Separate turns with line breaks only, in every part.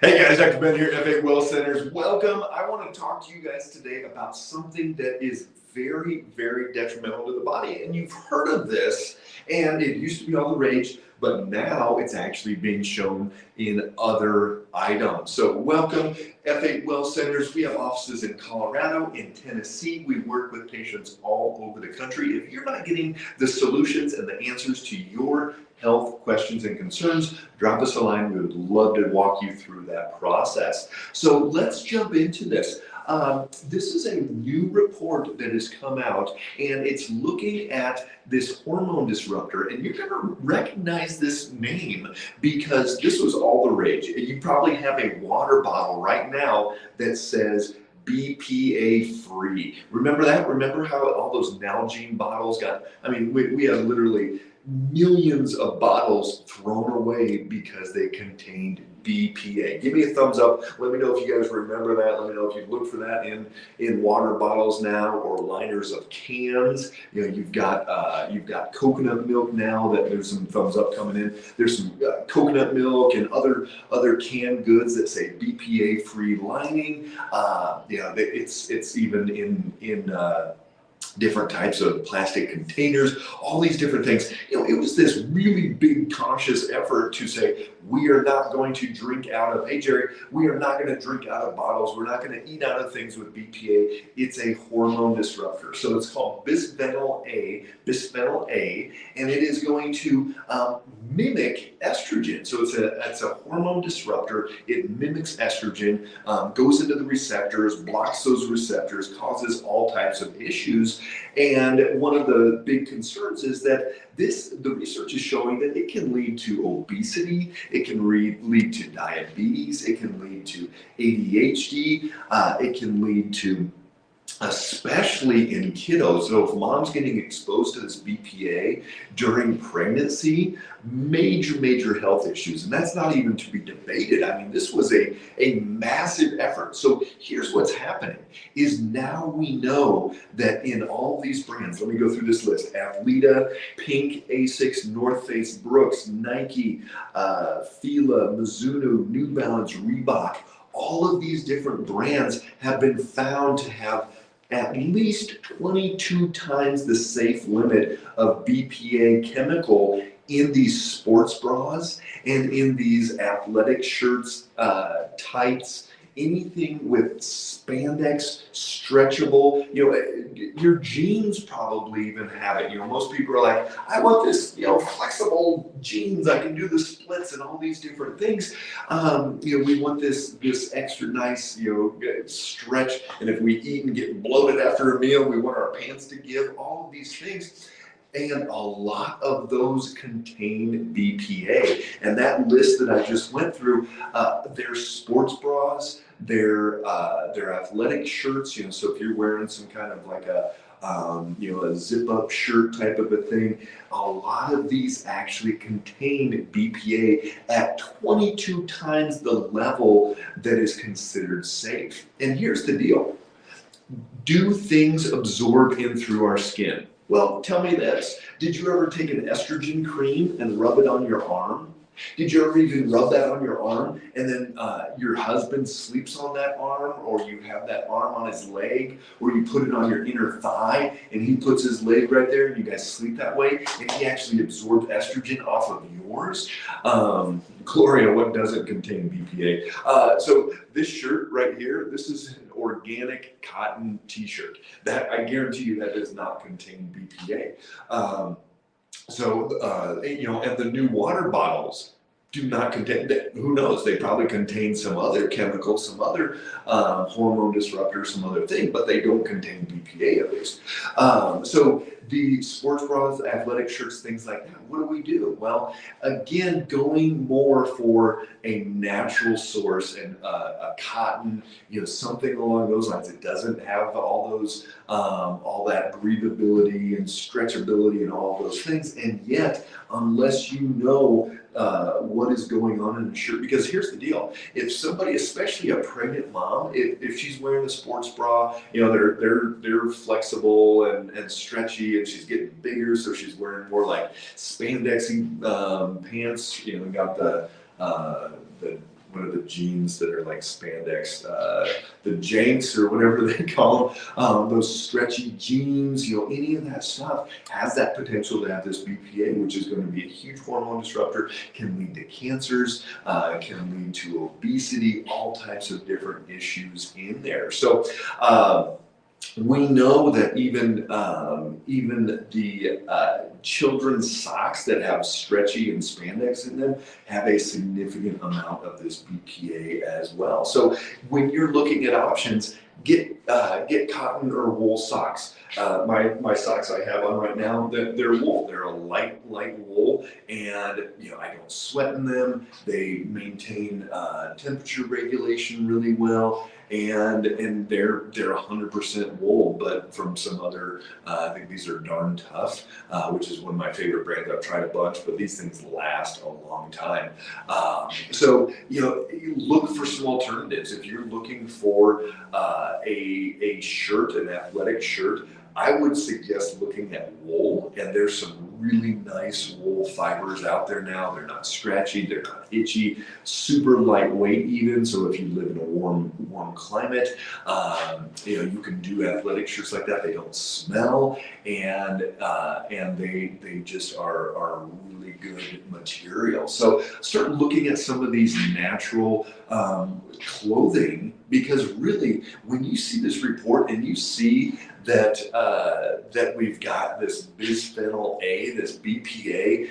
Hey guys, Dr. Ben here, FA Well Centers. Welcome. I want to talk to you guys today about something that is very, very detrimental to the body. And you've heard of this, and it used to be all the rage, but now it's actually being shown in other items. So, welcome, FA Well Centers. We have offices in Colorado, in Tennessee. We work with patients all over the country. If you're not getting the solutions and the answers to your health questions and concerns, drop us a line. We would love to walk you through that process. So let's jump into this. This is a new report that has come out, and it's looking at this hormone disruptor, and you're going to recognize this name because this was all the rage. You probably have a water bottle right now that says BPA free. Remember that? Remember how all those Nalgene bottles got, we have literally millions of bottles thrown away because they contained BPA. Give me a thumbs up. Let me know if you guys remember that. Let me know if you've looked for that in water bottles now or liners of cans. You know, you've got coconut milk now. That there's some thumbs up coming in. There's some coconut milk and other canned goods that say BPA free lining. It's even in different types of plastic containers, all these different things. It was this really big conscious effort to say, we are not going to drink out of, hey Jerry, we are not going to drink out of bottles. We're not going to eat out of things with BPA. It's a hormone disruptor. So it's called bisphenol A, and it is going to mimic estrogen. So it's a hormone disruptor. It mimics estrogen, goes into the receptors, blocks those receptors, causes all types of issues. And one of the big concerns is that the research is showing that it can lead to obesity, it can lead to diabetes, it can lead to ADHD, it can lead to, especially in kiddos. So if mom's getting exposed to this BPA during pregnancy, major health issues. And that's not even to be debated. I mean, this was a massive effort. So here's what's happening is now we know that in all these brands, let me go through this list: Athleta, Pink, Asics, North Face, Brooks, Nike, Fila, Mizuno, New Balance, Reebok, all of these different brands have been found to have at least 22 times the safe limit of BPA chemical in these sports bras and in these athletic shirts, tights, anything with spandex, stretchable. Your jeans probably even have it. Most people are like, I want this, flexible jeans. I can do the splits and all these different things. We want this extra nice, stretch. And if we eat and get bloated after a meal, we want our pants to give. All of these things. And a lot of those contain BPA. And that list that I just went through, their sports bras, their athletic shirts, so if you're wearing some kind of like a zip-up shirt type of a thing, a lot of these actually contain BPA at 22 times the level that is considered safe. And here's the deal. Do things absorb in through our skin? Well, tell me this. Did you ever take an estrogen cream and rub it on your arm? Did you ever even rub that on your arm and then your husband sleeps on that arm, or you have that arm on his leg, or you put it on your inner thigh and he puts his leg right there and you guys sleep that way and he actually absorbed estrogen off of yours? Gloria, what doesn't contain BPA? So this shirt right here, this is an organic cotton t-shirt. That, I guarantee you, that does not contain BPA. And the new water bottles do not contain, who knows, they probably contain some other chemical, some other hormone disruptor, some other thing, but they don't contain BPA at least. So the sports bras, athletic shirts, things like that, what do we do? Well, again, going more for a natural source and a cotton, something along those lines. It doesn't have all those, all that breathability and stretchability and all those things. And yet, unless you know what is going on in the shirt, because here's the deal: if somebody, especially a pregnant mom, if she's wearing a sports bra, they're flexible and stretchy, and she's getting bigger, so she's wearing more like spandexy pants. Got the what are the jeans that are like spandex, the janks or whatever they call them, those stretchy jeans, any of that stuff has that potential to have this BPA, which is going to be a huge hormone disruptor, can lead to cancers, can lead to obesity, all types of different issues in there. So we know that even the children's socks that have stretchy and spandex in them have a significant amount of this BPA as well. So when you're looking at options, get cotton or wool socks. My socks I have on right now, they're wool. They're a light wool, and I don't sweat in them. They maintain temperature regulation really well. And they're 100% wool, but from some other, I think these are Darn Tough, which is one of my favorite brands. I've tried a bunch, but these things last a long time. So you look for some alternatives. If you're looking for a shirt, an athletic shirt, I would suggest looking at wool, and there's some really nice wool fibers out there now. They're not scratchy, they're not itchy, super lightweight even. So if you live in a warm climate, you can do athletic shirts like that. They don't smell, and they just are really good material. So start looking at some of these natural clothing, because really, when you see this report and you see that we've got this bisphenol A, this BPA,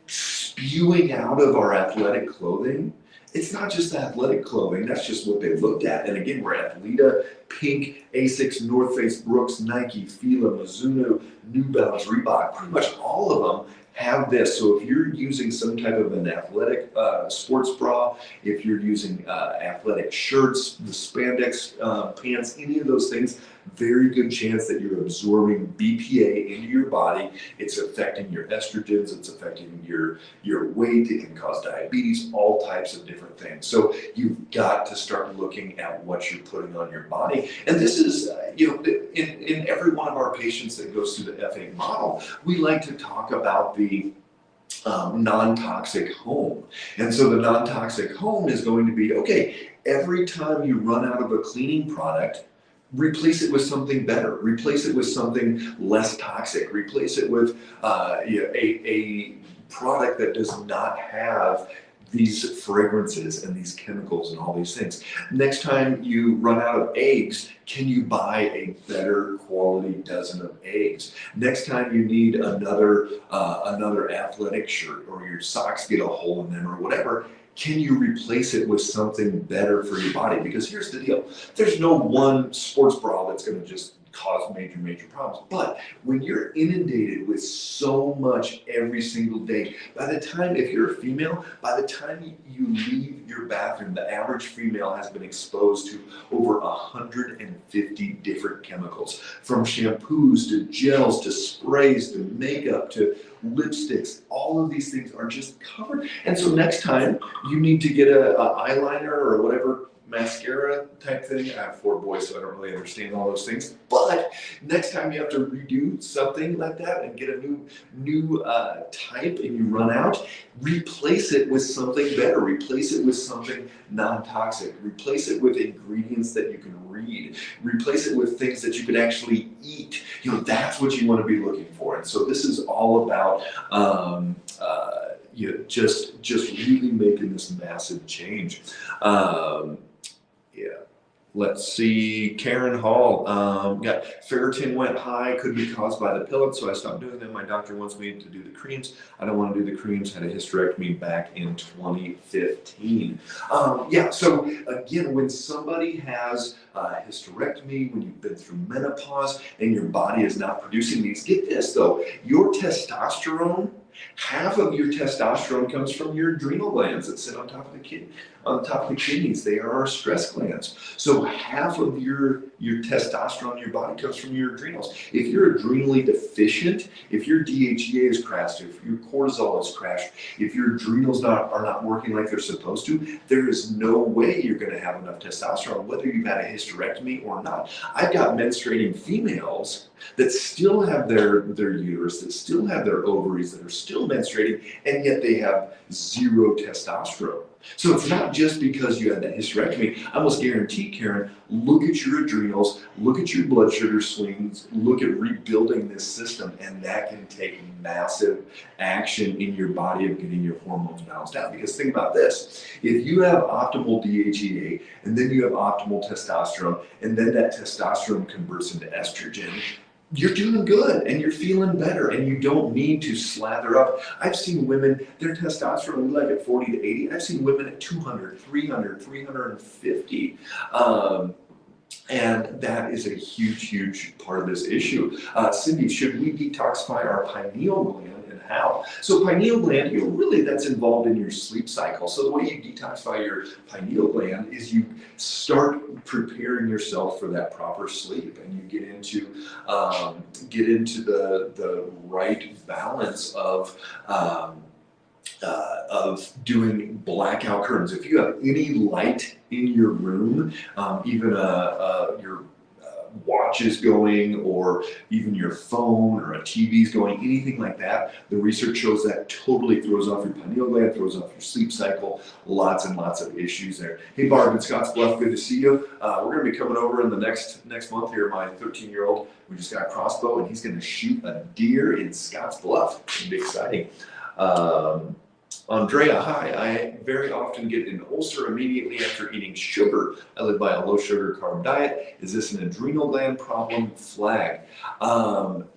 spewing out of our athletic clothing, it's not just athletic clothing, that's just what they looked at. And again, we're Athleta, Pink, Asics, North Face, Brooks, Nike, Fila, Mizuno, New Balance, Reebok, pretty much all of them have this. So if you're using some type of an athletic sports bra, if you're using athletic shirts, the spandex pants, any of those things, very good chance that you're absorbing BPA into your body. It's affecting your estrogens, it's affecting your weight, it can cause diabetes, all types of different things. So you've got to start looking at what you're putting on your body. And this is, in every one of our patients that goes through the F8 model, we like to talk about the non-toxic home. And so the non-toxic home is going to be, okay, every time you run out of a cleaning product, replace it with something better, replace it with something less toxic, replace it with a product that does not have these fragrances and these chemicals and all these things. Next time you run out of eggs, can you buy a better quality dozen of eggs? Next time you need another athletic shirt, or your socks get a hole in them or whatever, can you replace it with something better for your body? Because here's the deal. There's no one sports bra that's going to just cause major problems. But when you're inundated with so much every single day, by the time, if you're a female, by the time you leave your bathroom, the average female has been exposed to over 150 different chemicals, from shampoos to gels to sprays to makeup to lipsticks. All of these things are just covered. And so next time you need to get a eyeliner or whatever mascara type thing. I have 4 boys, so I don't really understand all those things. But next time you have to redo something like that and get a new type, and you run out, replace it with something better. Replace it with something non-toxic. Replace it with ingredients that you can read. Replace it with things that you can actually eat. That's what you want to be looking for. And so this is all about just really making this massive change. Let's see, Karen Hall, got ferritin went high, could be caused by the pellets, so I stopped doing them. My doctor wants me to do the creams. I don't want to do the creams. Had a hysterectomy back in 2015. So again, when somebody has a hysterectomy, when you've been through menopause and your body is not producing these, get this though, your testosterone, half of your testosterone comes from your adrenal glands that sit on top of the kidneys. They are our stress glands. So half of your testosterone in your body comes from your adrenals. If you're adrenally deficient, if your DHEA is crashed, if your cortisol is crashed, if your adrenals are not working like they're supposed to, there is no way you're going to have enough testosterone, whether you've had a hysterectomy or not. I've got menstruating females that still have their uterus, that still have their ovaries that are still menstruating, and yet they have zero testosterone. So it's not just because you had that hysterectomy. I almost guarantee, Karen, look at your adrenals, look at your blood sugar swings, look at rebuilding this system, and that can take massive action in your body of getting your hormones balanced out. Because think about this, if you have optimal DHEA, and then you have optimal testosterone, and then that testosterone converts into estrogen, you're doing good and you're feeling better and you don't need to slather up. I've seen women, their testosterone like at 40 to 80. I've seen women at 200, 300, 350. And that is a huge, huge part of this issue. Cindy, should we detoxify our pineal gland and how? So pineal gland, really that's involved in your sleep cycle. So the way you detoxify your pineal gland is you start preparing yourself for that proper sleep, and you get into the right balance of doing blackout curtains. If you have any light in your room, even your watch is going, or even your phone or a TV is going, anything like that, the research shows that totally throws off your pineal gland, throws off your sleep cycle, lots and lots of issues there. Hey Barb in Scottsbluff, good to see you. We're going to be coming over in the next month here. My 13-year-old, we just got a crossbow, and he's going to shoot a deer in Scottsbluff. It'll be exciting. Andrea, hi. I very often get an ulcer immediately after eating sugar. I live by a low sugar carb diet. Is this an adrenal gland problem? Flag. I'm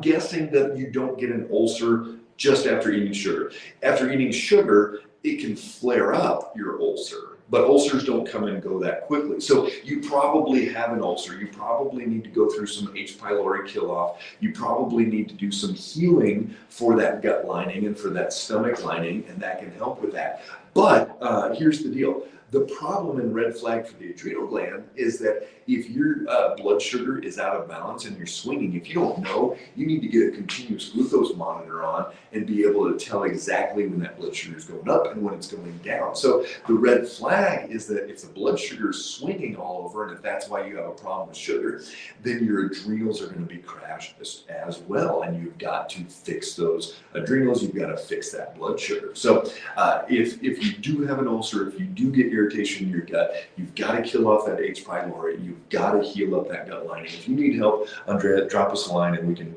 guessing that you don't get an ulcer just after eating sugar. After eating sugar, it can flare up your ulcer. But ulcers don't come and go that quickly. So you probably have an ulcer. You probably need to go through some H. pylori kill off. You probably need to do some healing for that gut lining and for that stomach lining, and that can help with that. But here's the deal. The problem and red flag for the adrenal gland is that if your blood sugar is out of balance and you're swinging, if you don't know, you need to get a continuous glucose monitor on and be able to tell exactly when that blood sugar is going up and when it's going down. So the red flag is that if the blood sugar is swinging all over, and if that's why you have a problem with sugar, then your adrenals are going to be crashed as well. And you've got to fix those adrenals. You've got to fix that blood sugar. So if you do have an ulcer, if you do get irritation in your gut, you've got to kill off that H. pylori. You've got to heal up that gut lining. If you need help, Andrea, drop us a line and we can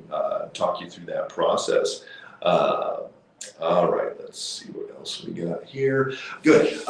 talk you through that process. All right, let's see what else we got here. Good.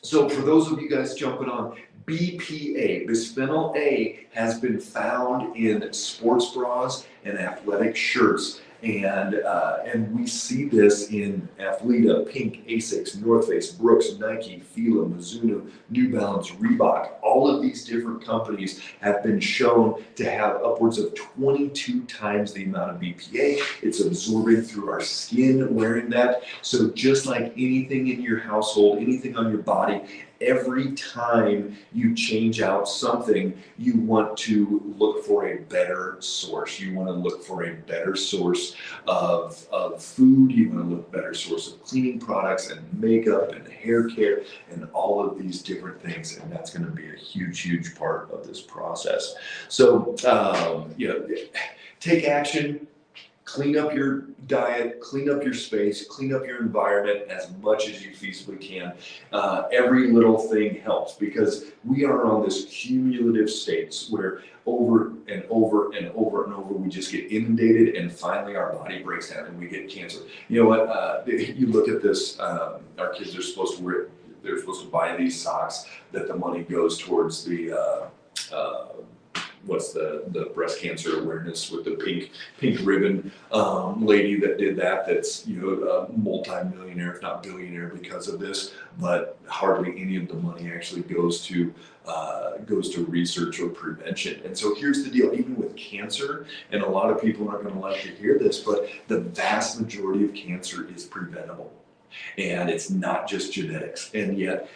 So for those of you guys jumping on, BPA, bisphenol A, has been found in sports bras and athletic shirts. And we see this in Athleta, Pink, Asics, North Face, Brooks, Nike, Fila, Mizuno, New Balance, Reebok. All of these different companies have been shown to have upwards of 22 times the amount of BPA. It's absorbing through our skin wearing that. So just like anything in your household, anything on your body, every time you change out something, you want to look for a better source. You want to look for a better source of food. You want to look for a better source of cleaning products and makeup and hair care and all of these different things. And that's going to be a huge, huge part of this process. So, take action. Clean up your diet, clean up your space, clean up your environment as much as you feasibly can. Every little thing helps, because we are on this cumulative states where over and over and over and over we just get inundated, and finally our body breaks down and we get cancer. You know what? You look at this. Our kids are supposed to wear. They're supposed to buy these socks that the money goes towards the. What's the breast cancer awareness with the pink ribbon lady that did that, that's a multi-millionaire if not billionaire because of this, but hardly any of the money actually goes to research or prevention. And so here's the deal, even with cancer, and a lot of people aren't going to like to hear this, but the vast majority of cancer is preventable. And it's not just genetics. And yet,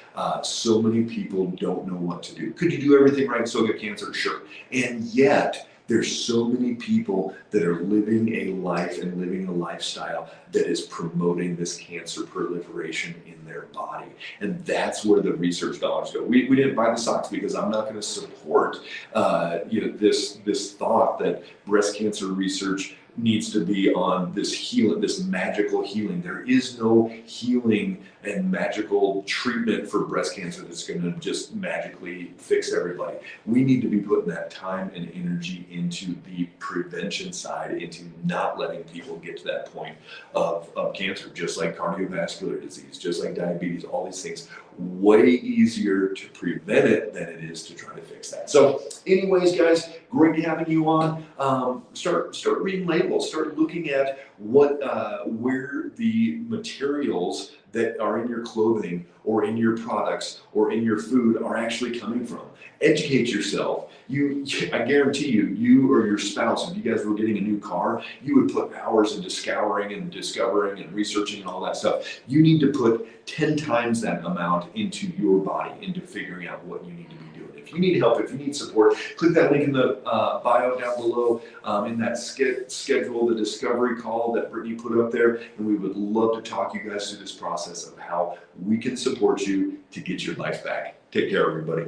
so many people don't know what to do. Could you do everything right and still get cancer? Sure. And yet, There's so many people that are living a life and living a lifestyle that is promoting this cancer proliferation in their body. And that's where the research dollars go. We didn't buy the socks because I'm not going to support this thought that breast cancer research needs to be on this healing, this magical healing. There is no healing and magical treatment for breast cancer that's going to just magically fix everybody. We need to be putting that time and energy into the prevention side, into not letting people get to that point of cancer, just like cardiovascular disease, just like diabetes, all these things. Way easier to prevent it than it is to try to fix that. So anyways, guys, great having you on. Start reading labels, start looking at where the materials that are in your clothing or in your products or in your food are actually coming from. Educate yourself. I guarantee you or your spouse, if you guys were getting a new car, you would put hours into scouring and discovering and researching and all that stuff. You need to put 10 times that amount into your body, into figuring out what you need to be doing. If you need help, if you need support, click that link in the bio down below in that schedule, the discovery call that Brittany put up there. And we would love to talk you guys through this process of how we can support you to get your life back. Take care, everybody.